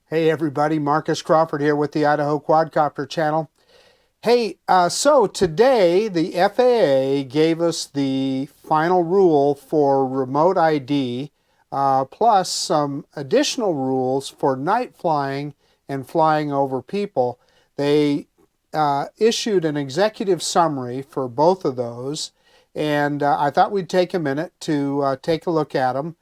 Hey everybody, Marcus Crawford here with the Idaho Quadcopter channel. Hey, so today the FAA gave us the final rule for remote ID, plus some additional rules for night flying and flying over people. They issued an executive summary for both of those, and I thought we'd take a minute to take a look at them.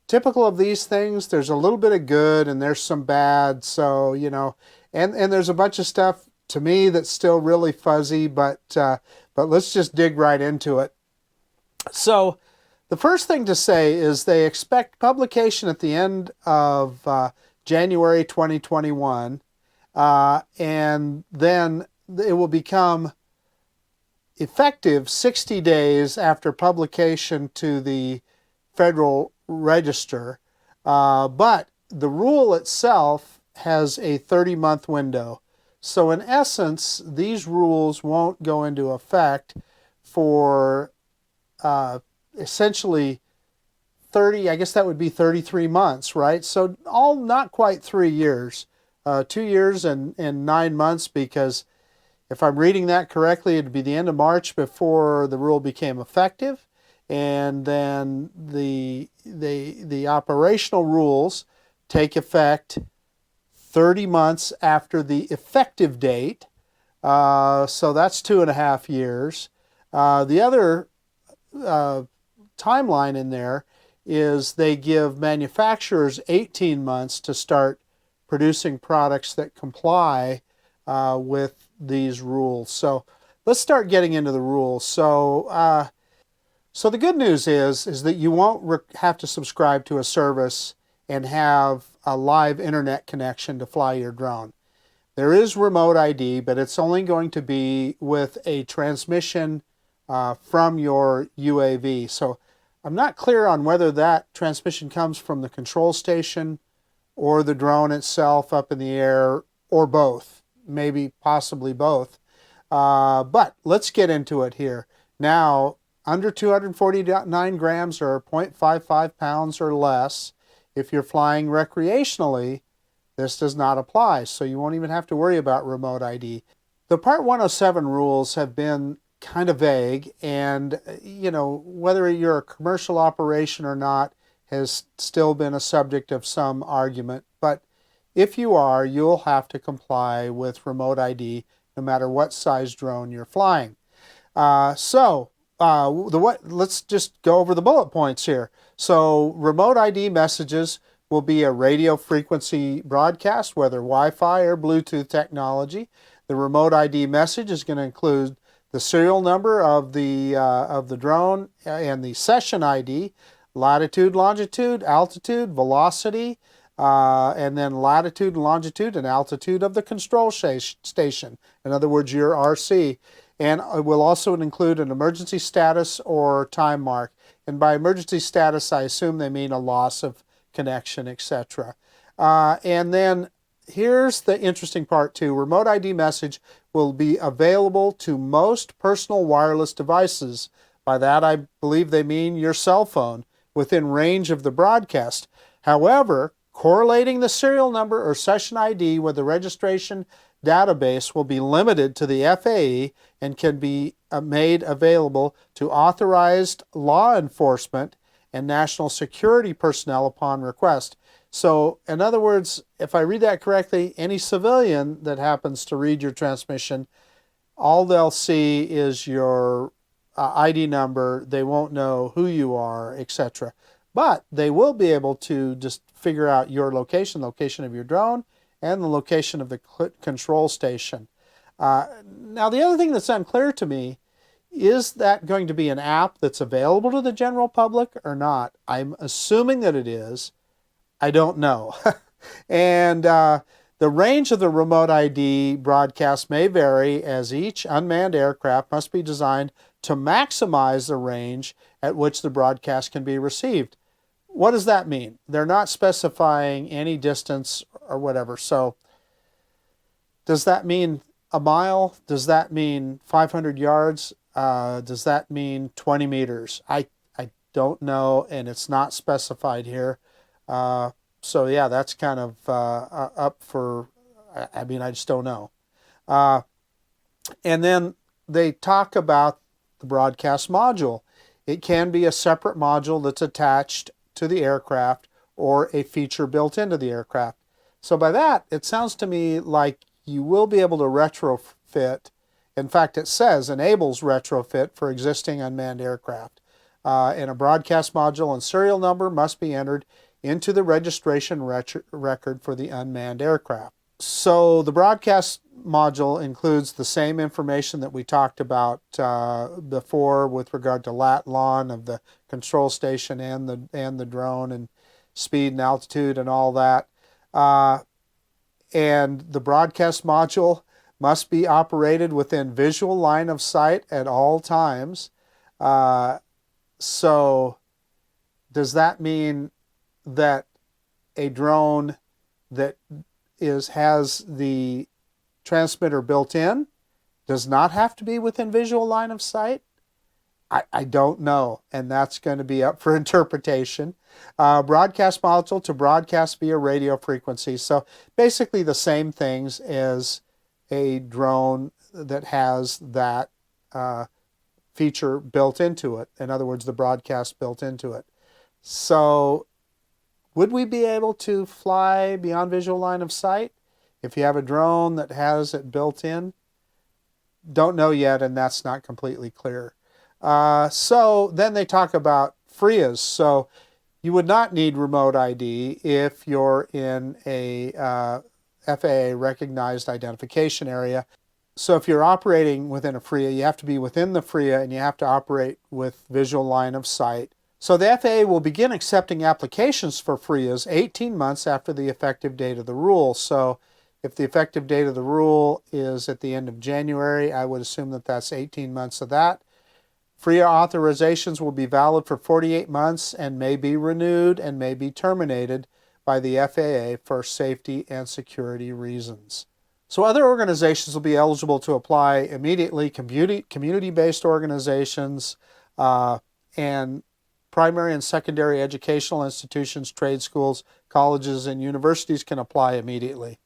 Typical of these things, there's a little bit of good and there's some bad, so and there's a bunch of stuff to me that's still really fuzzy, but let's just dig right into it. So the first thing to say is they expect publication at the end of January 2021, and then it will become effective 60 days after publication to the Federal Register, but the rule itself has a 30-month window. So in essence, these rules won't go into effect for essentially 30, I guess that would be 33 months, right? So all not quite 3 years, 2 years and 9 months, because if I'm reading that correctly, it'd be the end of March before the rule became effective. And then the operational rules take effect 30 months after the effective date. So that's 2.5 years. The other timeline in there is they give manufacturers 18 months to start producing products that comply with these rules. So let's start getting into the rules. So the good news is that you won't have to subscribe to a service and have a live internet connection to fly your drone. There is remote ID, but it's only going to be with a transmission from your UAV. So I'm not clear on whether that transmission comes from the control station or the drone itself up in the air, or both, maybe possibly both. But let's get into it here. Now, under 249 grams or 0.55 pounds or less, if you're flying recreationally, this does not apply, so you won't even have to worry about remote ID. The Part 107 rules have been kind of vague, and whether you're a commercial operation or not has still been a subject of some argument. But if you are, you'll have to comply with remote ID no matter what size drone you're flying. Let's just go over the bullet points here. So remote ID messages will be a radio frequency broadcast, whether Wi-Fi or Bluetooth technology. The remote ID message is going to include the serial number of the drone and the session ID, latitude, longitude, altitude, velocity, and then latitude and longitude and altitude of the control station. In other words, your RC. And it will also include an emergency status or time mark. And by emergency status, I assume they mean a loss of connection, etc. And then here's the interesting part too. Remote ID message will be available to most personal wireless devices. By that, I believe they mean your cell phone within range of the broadcast. However, correlating the serial number or session ID with the registration database will be limited to the FAA and can be made available to authorized law enforcement and national security personnel upon request. So, in other words, if I read that correctly, any civilian that happens to read your transmission, all they'll see is your ID number. They won't know who you are, etc. But they will be able to just figure out your location of your drone, and the location of the control station. Now, the other thing that's unclear to me, is that going to be an app that's available to the general public or not? I'm assuming that it is. I don't know. And the range of the remote ID broadcast may vary, as each unmanned aircraft must be designed to maximize the range at which the broadcast can be received. What does that mean? They're not specifying any distance or whatever. So does that mean a mile? Does that mean 500 yards? Does that mean 20 meters? I don't know, and it's not specified here. So yeah, that's kind of up for, I mean, I just don't know. Uh, and then they talk about the broadcast module. It can be a separate module that's attached to the aircraft or a feature built into the aircraft. So by that, it sounds to me like you will be able to retrofit. In fact, it says enables retrofit for existing unmanned aircraft. And a broadcast module and serial number must be entered into the registration record for the unmanned aircraft. So the broadcast module includes the same information that we talked about before with regard to lat lon of the control station and the drone, and speed and altitude and all that. And the broadcast module must be operated within visual line of sight at all times. So does that mean that a drone that has the transmitter built in does not have to be within visual line of sight? I don't know, and that's going to be up for interpretation. Broadcast module to broadcast via radio frequency. So basically the same things as a drone that has that feature built into it. In other words, the broadcast built into it. So would we be able to fly beyond visual line of sight if you have a drone that has it built in? Don't know yet, and that's not completely clear. So then they talk about FRIAs. So you would not need remote ID if you're in a FAA recognized identification area. So if you're operating within a FRIA, you have to be within the FRIA and you have to operate with visual line of sight. So the FAA will begin accepting applications for FRIAs 18 months after the effective date of the rule. So if the effective date of the rule is at the end of January, I would assume that that's 18 months of that. FRIA authorizations will be valid for 48 months and may be renewed and may be terminated by the FAA for safety and security reasons. So other organizations will be eligible to apply immediately: community-based organizations and primary and secondary educational institutions, trade schools, colleges, and universities can apply immediately.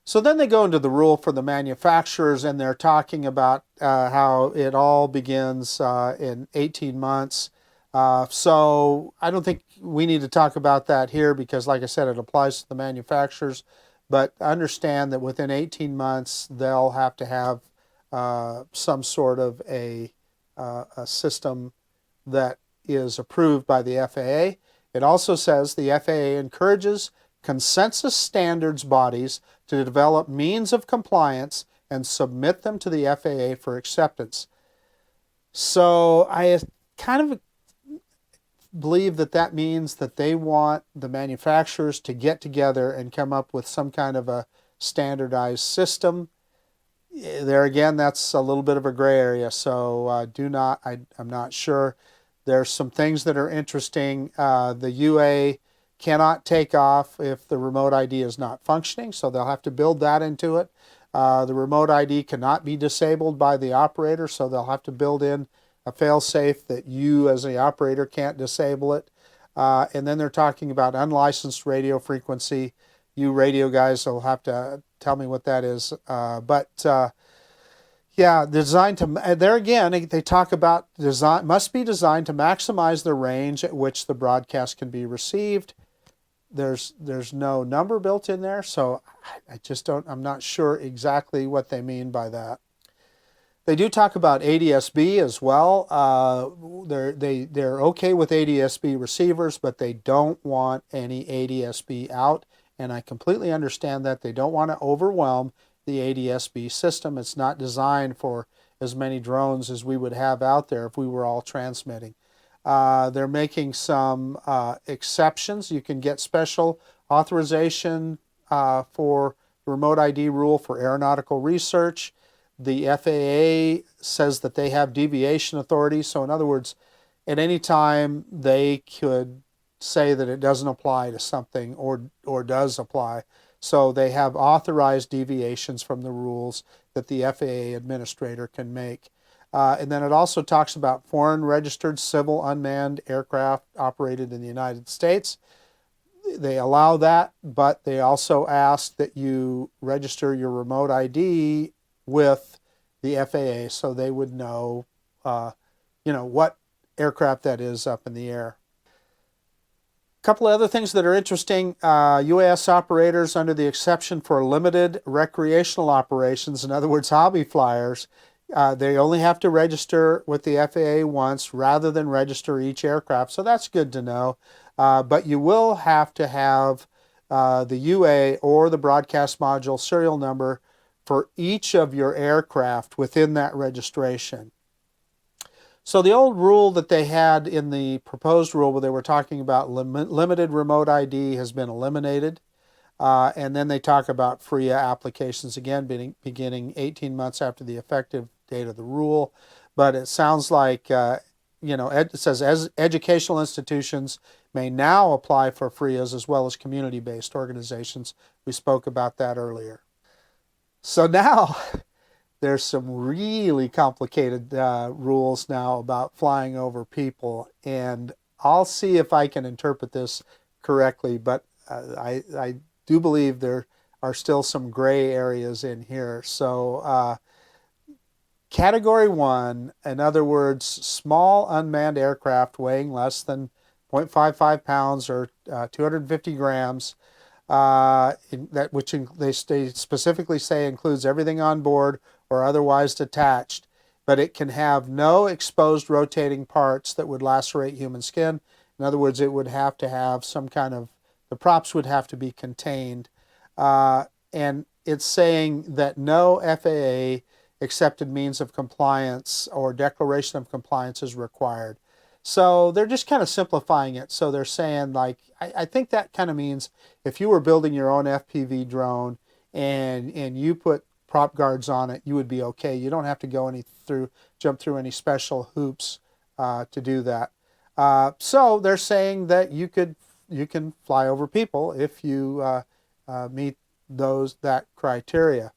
So then they go into the rule for the manufacturers, and they're talking about how it all begins in 18 months. So I don't think we need to talk about that here because, like I said, it applies to the manufacturers. But understand that within 18 months, they'll have to have some sort of a system that is approved by the FAA. It also says the FAA encourages consensus standards bodies to develop means of compliance and submit them to the FAA for acceptance. So I kind of believe that that means that they want the manufacturers to get together and come up with some kind of a standardized system. There again, that's a little bit of a gray area, so I'm not sure. There's some things that are interesting. The UA cannot take off if the remote ID is not functioning, so they'll have to build that into it. The remote ID cannot be disabled by the operator, so they'll have to build in a fail-safe that you as the operator can't disable it. And then they're talking about unlicensed radio frequency. You radio guys will have to tell me what that is. Yeah, designed to, there again, they talk about design, must be designed to maximize the range at which the broadcast can be received. There's no number built in there, so I'm not sure exactly what they mean by that. They do talk about ADS-B as well. They're okay with ADS-B receivers, but they don't want any ADS-B out, and I completely understand that. They don't want to overwhelm the ADS-B system. It's not designed for as many drones as we would have out there if we were all transmitting. They're making some exceptions. You can get special authorization for the remote ID rule for aeronautical research. The FAA says that they have deviation authority. So in other words, at any time they could say that it doesn't apply to something or does apply. So they have authorized deviations from the rules that the FAA administrator can make. And then it also talks about foreign registered civil unmanned aircraft operated in the United States. they allow that, but they also ask that you register your remote ID with the FAA so they would know, what aircraft that is up in the air. A couple of other things that are interesting. UAS operators under the exception for limited recreational operations, in other words, hobby flyers, they only have to register with the FAA once rather than register each aircraft. So that's good to know. But you will have to have the UA or the broadcast module serial number for each of your aircraft within that registration. So the old rule that they had in the proposed rule where they were talking about limited remote ID has been eliminated. And then they talk about FRIA applications again beginning 18 months after the effective date of the rule. But it sounds like, it says educational institutions may now apply for FRIAs as well as community-based organizations. We spoke about that earlier. So now there's some really complicated rules now about flying over people, and I'll see if I can interpret this correctly, but I do believe there are still some gray areas in here. So Category 1, in other words, small unmanned aircraft weighing less than 0.55 pounds or 250 grams, which they specifically say includes everything on board or otherwise detached, but it can have no exposed rotating parts that would lacerate human skin. In other words, it would have to have some kind of, the props would have to be contained. And it's saying that no FAA accepted means of compliance or declaration of compliance is required. So they're just kind of simplifying it. So they're saying, like, I think that kind of means if you were building your own FPV drone and you put prop guards on it, you would be okay. You don't have to go jump through any special hoops to do that. So they're saying that you can fly over people if you meet that criteria.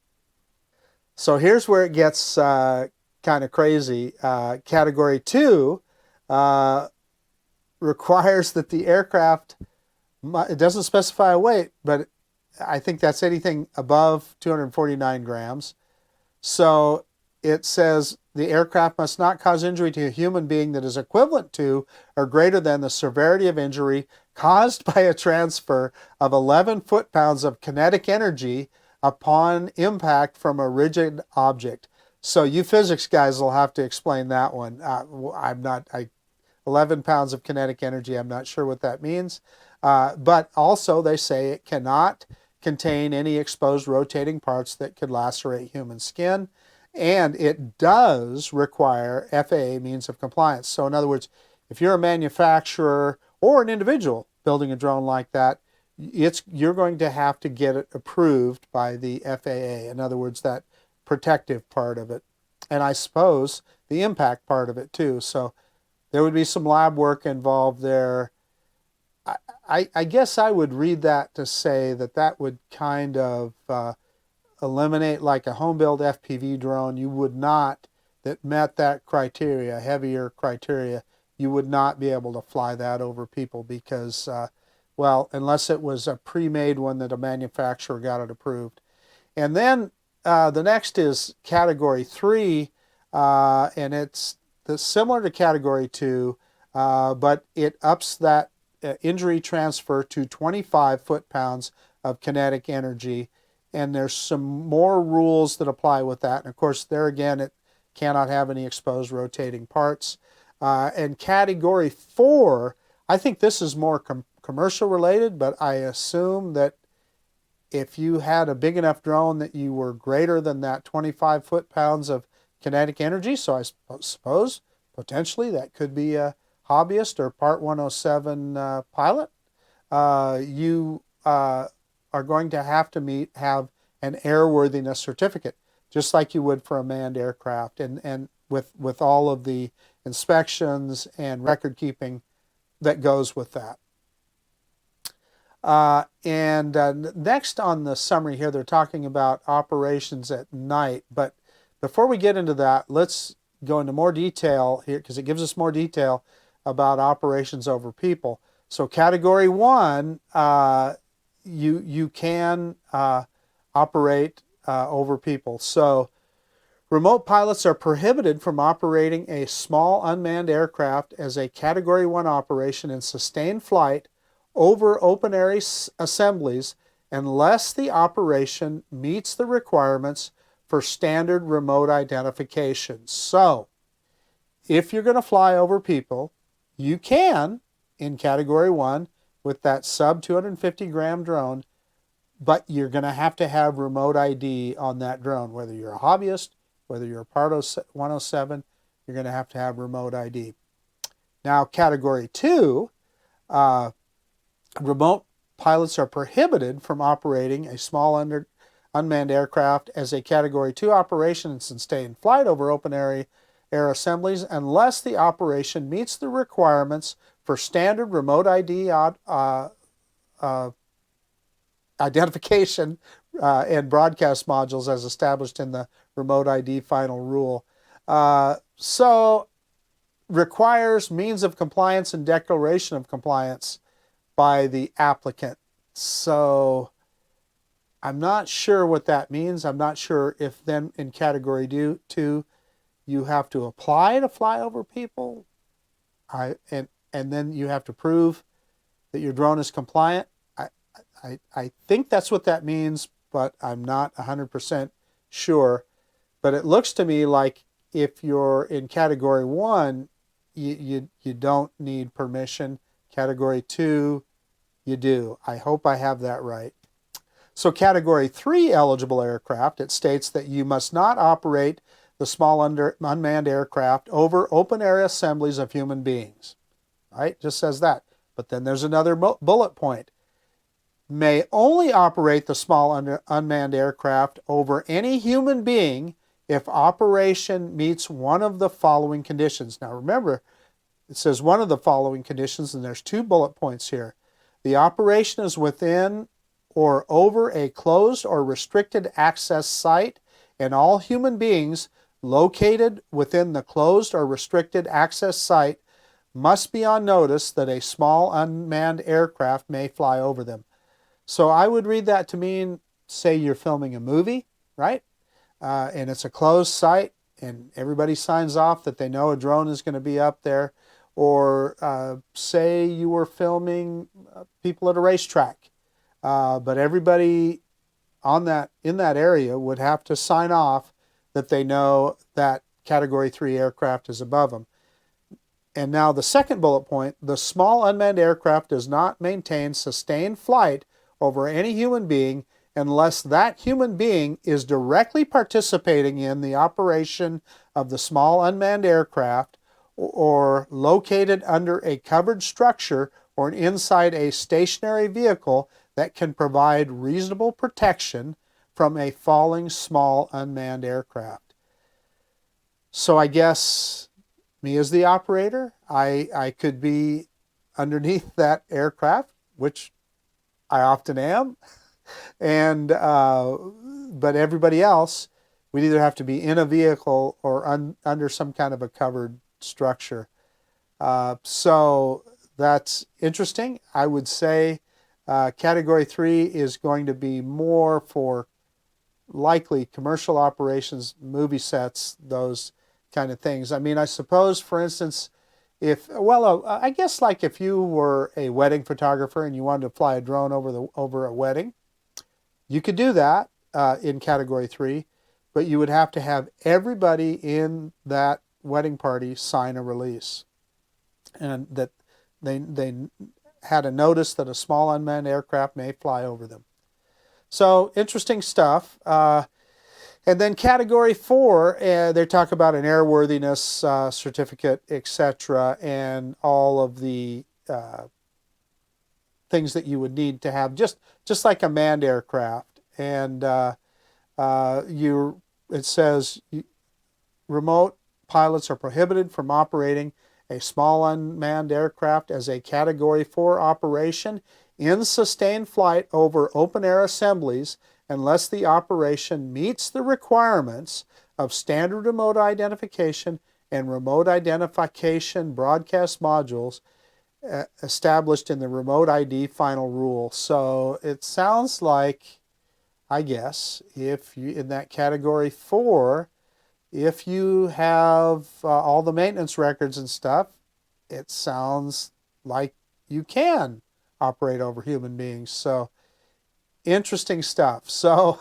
So here's where it gets kind of crazy. Category 2 requires that the aircraft, it doesn't specify a weight, but I think that's anything above 249 grams. So it says the aircraft must not cause injury to a human being that is equivalent to or greater than the severity of injury caused by a transfer of 11 foot-pounds of kinetic energy upon impact from a rigid object. So you physics guys will have to explain that one. 11 pounds of kinetic energy, I'm not sure what that means. But also they say it cannot contain any exposed rotating parts that could lacerate human skin. And it does require FAA means of compliance. So in other words, if you're a manufacturer or an individual building a drone like that, you're going to have to get it approved by the FAA. In other words, that protective part of it. And I suppose the impact part of it too. So there would be some lab work involved there. I guess I would read that to say that would kind of eliminate, like a home-built FPV drone, you would not, that met that criteria, heavier criteria, you would not be able to fly that over people because, well, unless it was a pre-made one that a manufacturer got it approved. And then the next is Category 3, and it's similar to Category 2, but it ups that injury transfer to 25 foot-pounds of kinetic energy. And there's some more rules that apply with that. And of course, there again, it cannot have any exposed rotating parts. And Category 4, I think this is more commercial related, but I assume that if you had a big enough drone that you were greater than that 25 foot-pounds of kinetic energy, so I suppose potentially that could be a hobbyist or Part 107 pilot, you are going to have an airworthiness certificate, just like you would for a manned aircraft, and with all of the inspections and record keeping that goes with that. Next on the summary here, they're talking about operations at night. But before we get into that, let's go into more detail here because it gives us more detail about operations over people. So Category 1, you can operate over people. So remote pilots are prohibited from operating a small unmanned aircraft as a Category 1 operation in sustained flight over open area assemblies unless the operation meets the requirements for standard remote identification. So, if you're going to fly over people, you can in Category 1 with that sub 250 gram drone, but you're going to have remote ID on that drone. Whether you're a hobbyist, whether you're a Part 107, you're going to have remote ID. Now, Category 2, remote pilots are prohibited from operating a small unmanned aircraft as a Category 2 operation in sustained flight over open air assemblies unless the operation meets the requirements for standard remote ID identification and broadcast modules as established in the remote ID final rule. So requires means of compliance and declaration of compliance by the applicant. So I'm not sure what that means. I'm not sure if then in Category 2 you have to apply to fly over people, and then you have to prove that your drone is compliant. I think that's what that means, but I'm not 100% sure. But it looks to me like if you're in Category 1, you don't need permission. Category 2, you do. I hope I have that right. So Category 3 eligible aircraft, it states that you must not operate the small unmanned aircraft over open area assemblies of human beings. Right? Just says that. But then there's another bullet point. May only operate the small unmanned aircraft over any human being if operation meets one of the following conditions. Now remember, it says one of the following conditions, and there's 2 bullet points here. The operation is within or over a closed or restricted access site, and all human beings located within the closed or restricted access site must be on notice that a small unmanned aircraft may fly over them. So I would read that to mean, say you're filming a movie, right? And it's a closed site, and everybody signs off that they know a drone is going to be up there. Or say you were filming people at a racetrack, but everybody in that area would have to sign off that they know that Category 3 aircraft is above them. And now the second bullet point, the small unmanned aircraft does not maintain sustained flight over any human being unless that human being is directly participating in the operation of the small unmanned aircraft or located under a covered structure or inside a stationary vehicle that can provide reasonable protection from a falling small unmanned aircraft. So I guess me as the operator, I could be underneath that aircraft, which I often am, and but everybody else, we'd either have to be in a vehicle or under some kind of a covered structure. So that's interesting. I would say Category 3 is going to be more for likely commercial operations, movie sets, those kind of things. I mean, I suppose, for instance, I guess like if you were a wedding photographer and you wanted to fly a drone over a wedding, you could do that in Category 3, but you would have to have everybody in that wedding party sign a release, and that they had a notice that a small unmanned aircraft may fly over them. So interesting stuff. And then Category 4, they talk about an airworthiness certificate, etc., and all of the things that you would need to have, just like a manned aircraft. And it says remote pilots are prohibited from operating a small unmanned aircraft as a Category 4 operation in sustained flight over open-air assemblies unless the operation meets the requirements of standard remote identification and remote identification broadcast modules established in the remote ID final rule. So it sounds like, I guess, if you in that category 4, if you have all the maintenance records and stuff, it sounds like you can operate over human beings. So interesting stuff. So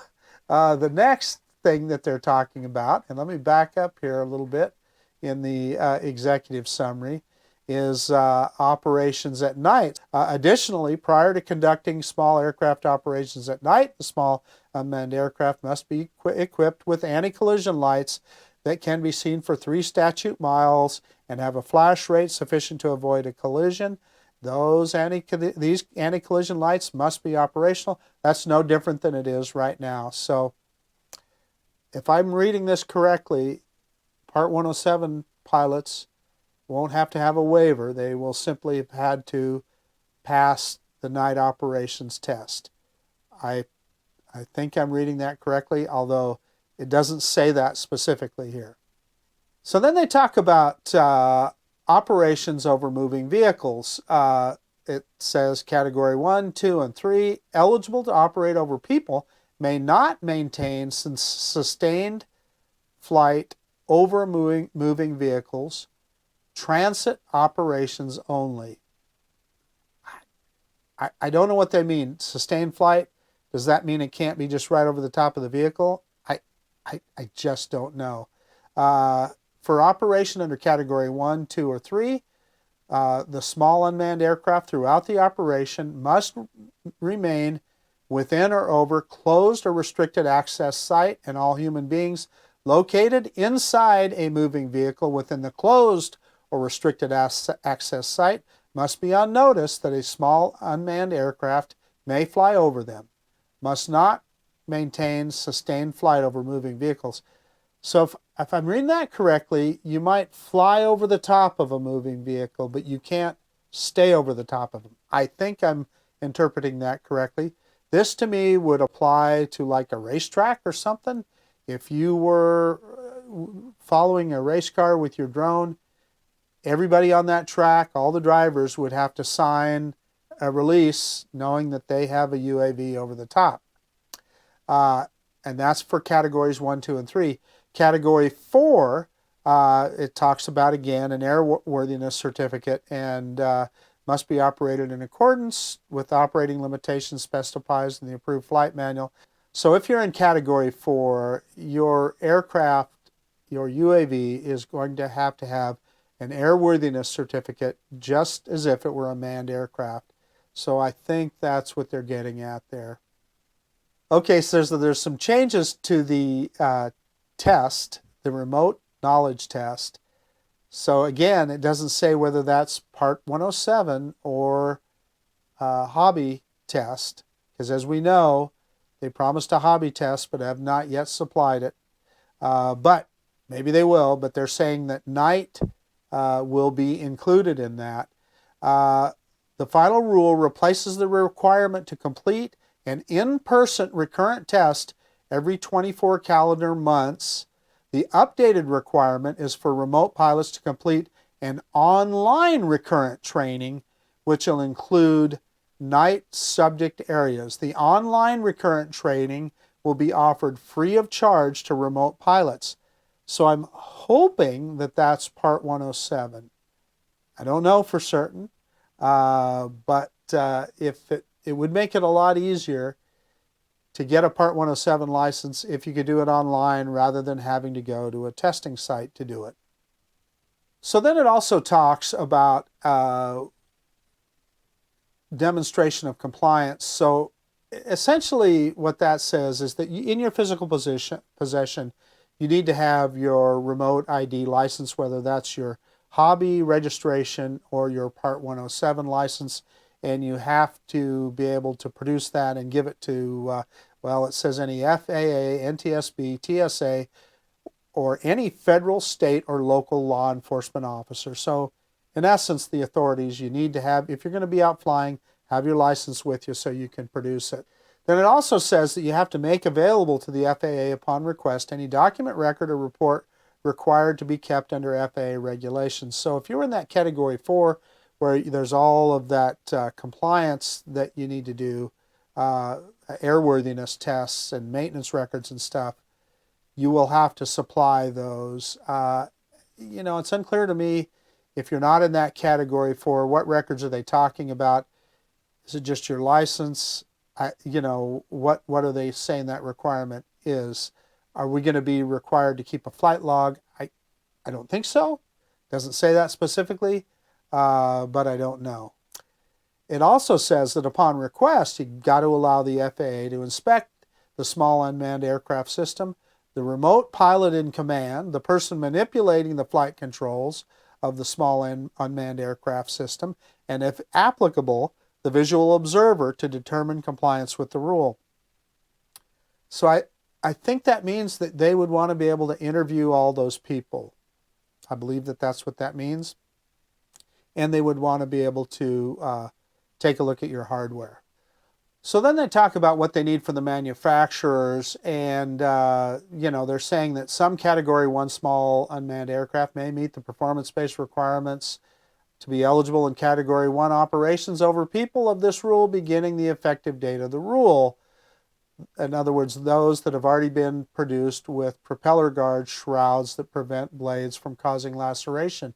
the next thing that they're talking about, and let me back up here a little bit in the executive summary, is operations at night. Additionally, prior to conducting small aircraft operations at night, the small unmanned aircraft must be equipped with anti-collision lights that can be seen for 3 statute miles and have a flash rate sufficient to avoid a collision. These anti-collision lights must be operational. That's no different than it is right now. So if I'm reading this correctly, Part 107 pilots won't have to have a waiver. They will simply have had to pass the night operations test. I think I'm reading that correctly, although it doesn't say that specifically here. So then they talk about operations over moving vehicles. It says Category 1, 2, and 3, eligible to operate over people, may not maintain sustained flight over moving vehicles, transit operations only. I don't know what they mean. Sustained flight, does that mean it can't be just right over the top of the vehicle? I just don't know. For operation under Category 1, 2, or 3, the small unmanned aircraft throughout the operation must remain within or over closed or restricted access site, and all human beings located inside a moving vehicle within the closed or restricted access site must be on notice that a small unmanned aircraft may fly over them, must not maintain sustained flight over moving vehicles. So if I'm reading that correctly, you might fly over the top of a moving vehicle, but you can't stay over the top of them. I think I'm interpreting that correctly. This to me would apply to like a racetrack or something. If you were following a race car with your drone, everybody on that track, all the drivers would have to sign a release knowing that they have a UAV over the top. And that's for categories 1, 2, and 3. Category 4, it talks about, again, an airworthiness certificate and must be operated in accordance with operating limitations specified in the approved flight manual. So if you're in Category 4, your aircraft, your UAV, is going to have an airworthiness certificate just as if it were a manned aircraft. So I think that's what they're getting at there. Okay, so there's some changes to the test, the remote knowledge test. So again, it doesn't say whether that's Part 107 or hobby test, because as we know, they promised a hobby test but have not yet supplied it. But maybe they will, but they're saying that night will be included in that. The final rule replaces the requirement to complete an in-person recurrent test every 24 calendar months. The updated requirement is for remote pilots to complete an online recurrent training, which will include night subject areas. The online recurrent training will be offered free of charge to remote pilots. So I'm hoping that that's Part 107. I don't know for certain, but if it would make it a lot easier to get a Part 107 license if you could do it online rather than having to go to a testing site to do it. So then it also talks about demonstration of compliance. So essentially what that says is that in your physical possession, you need to have your remote ID license, whether that's your hobby registration or your Part 107 license, and you have to be able to produce that and give it to, well, it says any FAA, NTSB, TSA, or any federal, state, or local law enforcement officer. So in essence, the authorities you need to have, if you're going to be out flying, have your license with you so you can produce it. Then it also says that you have to make available to the FAA upon request any document, record, or report required to be kept under FAA regulations. So if you're in that Category 4, where there's all of that compliance that you need to do, airworthiness tests and maintenance records and stuff, you will have to supply those. It's unclear to me if you're not in that category 4, what records are they talking about? Is it just your license? What are they saying that requirement is? Are we going to be required to keep a flight log? I don't think so. Doesn't say that specifically, but I don't know. It also says that upon request, you've got to allow the FAA to inspect the small unmanned aircraft system, the remote pilot in command, the person manipulating the flight controls of the small unmanned aircraft system, and if applicable, the visual observer to determine compliance with the rule. So I think that means that they would want to be able to interview all those people. I believe that that's what that means. And they would want to be able to take a look at your hardware. So then they talk about what they need from the manufacturers, and they're saying that some Category 1 small unmanned aircraft may meet the performance-based requirements to be eligible in Category 1 operations over people of this rule beginning the effective date of the rule. In other words, those that have already been produced with propeller guard shrouds that prevent blades from causing laceration.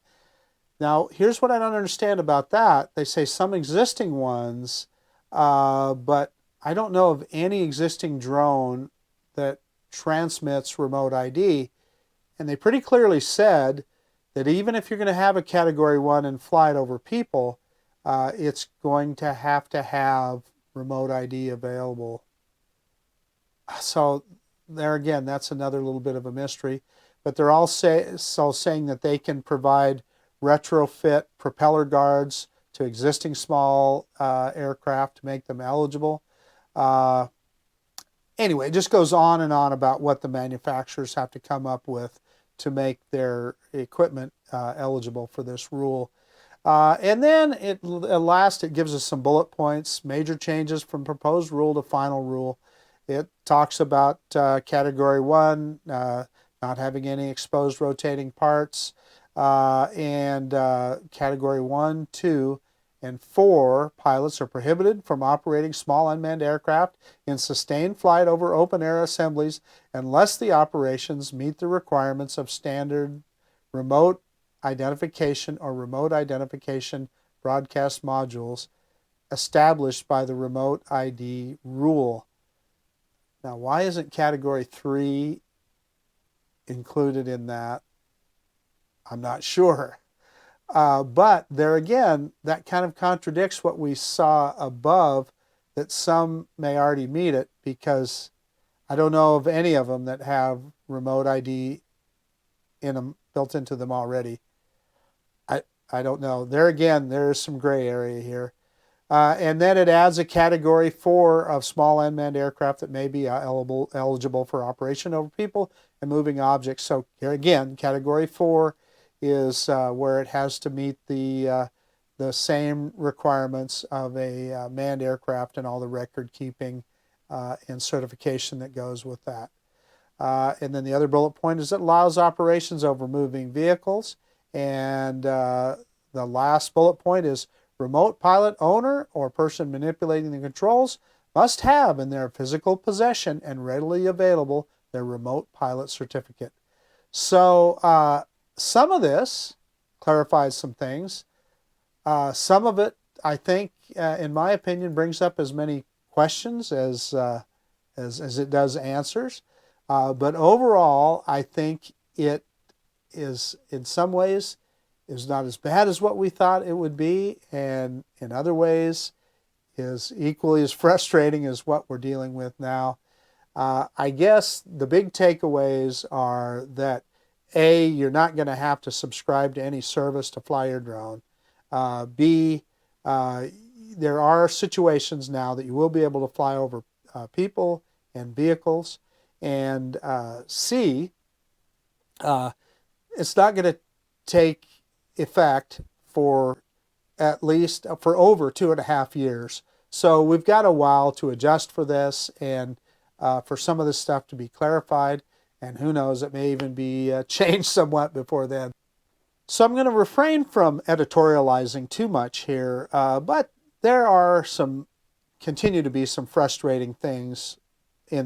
Now, here's what I don't understand about that. They say some existing ones, but I don't know of any existing drone that transmits remote ID. And they pretty clearly said that even if you're going to have a Category 1 in flight over people, it's going to have remote ID available. So there again, that's another little bit of a mystery. But they're also saying that they can provide retrofit propeller guards to existing small aircraft to make them eligible. Anyway, it just goes on and on about what the manufacturers have to come up with to make their equipment eligible for this rule. And then at last it gives us some bullet points, major changes from proposed rule to final rule. It talks about Category 1 not having any exposed rotating parts, and Category 1, 2, and 4 pilots are prohibited from operating small unmanned aircraft in sustained flight over open air assemblies unless the operations meet the requirements of standard remote identification or remote identification broadcast modules established by the remote ID rule. Now, why isn't Category 3 included in that? I'm not sure. But there again, that kind of contradicts what we saw above, that some may already meet it, because I don't know of any of them that have remote ID in them, built into them already. I don't know. There again, there's some gray area here. And then it adds a Category 4 of small unmanned aircraft that may be eligible for operation over people and moving objects. So here again, Category 4 is where it has to meet the same requirements of a manned aircraft and all the record keeping and certification that goes with that. And then the other bullet point is it allows operations over moving vehicles. And the last bullet point is remote pilot owner or person manipulating the controls must have in their physical possession and readily available their remote pilot certificate. So some of this clarifies some things. Some of it, I think, in my opinion, brings up as many questions as it does answers. But overall, I think it is, in some ways, is not as bad as what we thought it would be, and in other ways is equally as frustrating as what we're dealing with now. I guess the big takeaways are that A, you're not going to have to subscribe to any service to fly your drone. B, there are situations now that you will be able to fly over people and vehicles. And C, it's not going to take effect for at least for over 2.5 years. So we've got a while to adjust for this and for some of this stuff to be clarified. And who knows, it may even be changed somewhat before then. So I'm going to refrain from editorializing too much here, but there are continue to be some frustrating things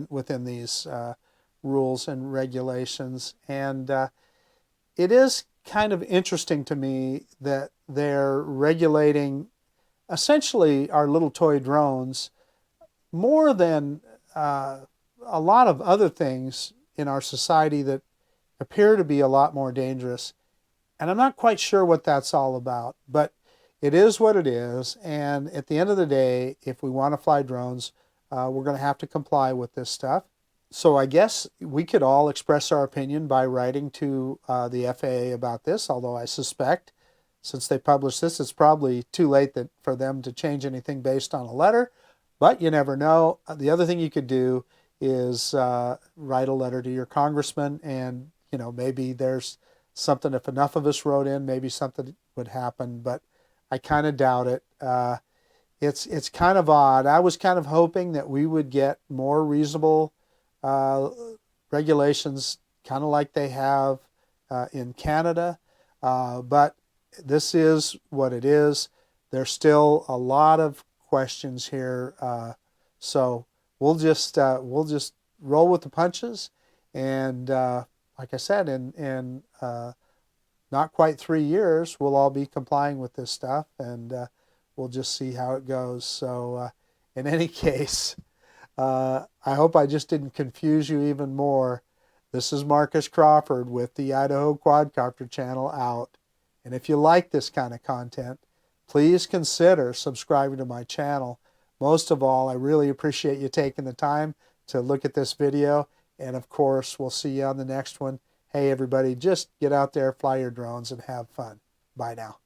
within these rules and regulations, and it is kind of interesting to me that they're regulating essentially our little toy drones more than a lot of other things in our society that appear to be a lot more dangerous. And I'm not quite sure what that's all about, but it is what it is. And at the end of the day, if we want to fly drones, we're going to have to comply with this stuff. So I guess we could all express our opinion by writing to the FAA about this, although I suspect since they published this, it's probably too late for them to change anything based on a letter, but you never know. The other thing you could do is write a letter to your congressman, and maybe there's something, if enough of us wrote in, maybe something would happen, but I kind of doubt it. It's kind of odd. I was kind of hoping that we would get more reasonable regulations, kind of like they have in Canada, but this is what it is. There's still a lot of questions here, so we'll just roll with the punches, and like I said, in not quite 3 years, we'll all be complying with this stuff, and we'll just see how it goes. So in any case, I hope I just didn't confuse you even more. This is Marcus Crawford with the Idaho Quadcopter channel out. And if you like this kind of content, please consider subscribing to my channel. Most of all, I really appreciate you taking the time to look at this video. And of course, we'll see you on the next one. Hey everybody, just get out there, fly your drones, and have fun. Bye now.